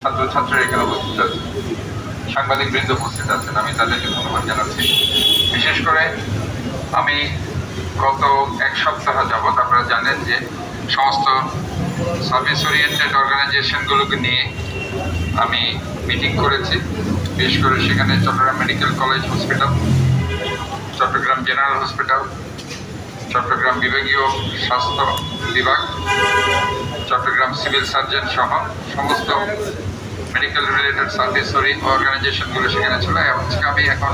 ছাত্রছাত্রীরা এখানে উপস্থিত আছেন, সাংবাদিক বৃন্দ উপস্থিত আছেন, আমি তাদেরকে ধন্যবাদ জানাচ্ছি। বিশেষ করে আমি গত এক সপ্তাহ যাবৎ আপনারা জানেন যে সমস্ত সার্ভিস ওরিয়েন্টেড অর্গানাইজেশনগুলোকে নিয়ে আমি মিটিং করেছি। বিশেষ করে সেখানে Chittagong medical college hospital, Chittagong general hospital, Chittagong বিভাগীয় স্বাস্থ্য বিভাগ, চট্টগ্রাম সিভিল সার্জন সহ সমস্ত মেডিকেল রিলেটেড সার্ভিস অর্গানাইজেশনগুলো সেখানে ছিল। এবং আমি এখন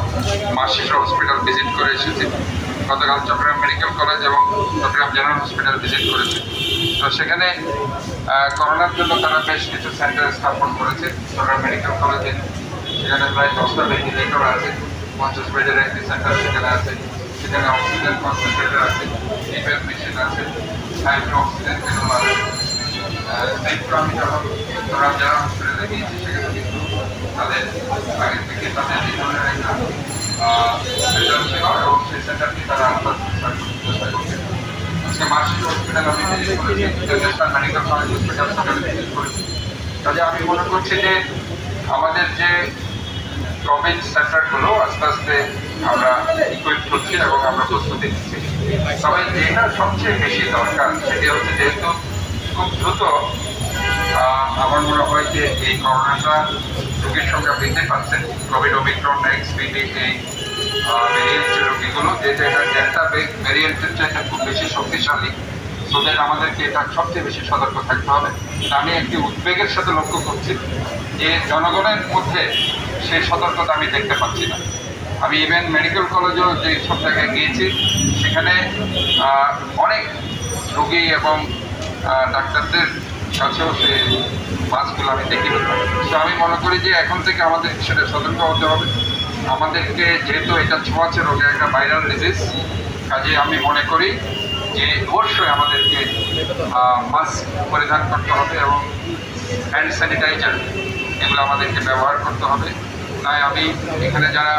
মাসিসা হসপিটাল ভিজিট করে এসেছি। গতকাল চট্টগ্রাম মেডিকেল কলেজ এবং চট্টগ্রাম জেনারেল হসপিটাল ভিজিট করেছি। তো সেখানে করোনার জন্য তারা বেশ কিছু সেন্টার স্থাপন করেছে। চট্টগ্রাম মেডিকেল কলেজে সেখানে প্রায় 10টা ভেন্টিলেটর আছে, 50 বেডের একটি সেন্টার সেখানে আছে, সেখানে অক্সিজেন কনসেন্ট্রেটর আছে, ডিপের মেশিন আছে, হাইড্রো অক্সিজেন কেবল আছে। আমি যখন চট্টগ্রাম জেনারেল হসপিটালে গিয়েছি সেখানে কিন্তু তাদের আগে থেকে তাদের এই ধরনের একটা রেজাল্ট ছিল এবং সেই সেন্টারটি তারা চেষ্টা করছে। আজকে মার্শিল হসপিটাল আমি ভিজিট করেছি, ন্যাশনাল মেডিকেল কলেজ হসপিটাল সেখানে ভিজিট করেছি। কাজে আমি মনে করছি যে আমাদের যে কোভিড সেন্টারগুলো আস্তে আস্তে আমরা ইকুইপ করছি এবং আমরা প্রস্তুতি নিচ্ছি। তবে যেটা সবচেয়ে বেশি দরকার সেটি হচ্ছে যেহেতু খুব দ্রুত আমার মনে হয় যে এই করোনাটা রোগীর সংখ্যা বৃদ্ধি পাচ্ছে, কোভিড ওমিক্রন এক্সপিডি এই ভেরিয়েন্টের রোগীগুলো, যেটা এটা ডেল্টা ভেরিয়েন্টের চাইতে খুব বেশি শক্তিশালী। সোদের আমাদেরকে এটা সবচেয়ে বেশি সতর্ক থাকতে হবে। আমি একটি উদ্বেগের সাথে লক্ষ্য করছি যে জনগণের মধ্যে সেই সতর্কতা আমি দেখতে পাচ্ছি না। আমি ইভেন মেডিকেল কলেজেও যে সব জায়গায় গিয়েছি সেখানে অনেক রোগী এবং ডাক্তারদের কাছেও সেই মাস্কগুলো আমি দেখিনি। তো আমি মনে করি যে এখন থেকে আমাদের সেটা সতর্ক হতে হবে। আমাদেরকে যেহেতু এটা ছোঁয়াচে রোগে একটা ভাইরাল ডিজিজ, কাজে আমি মনে করি যে অবশ্যই আমাদেরকে মাস্ক পরিধান করতে হবে এবং হ্যান্ড স্যানিটাইজার এগুলো আমাদেরকে ব্যবহার করতে হবে। তাই আমি এখানে যারা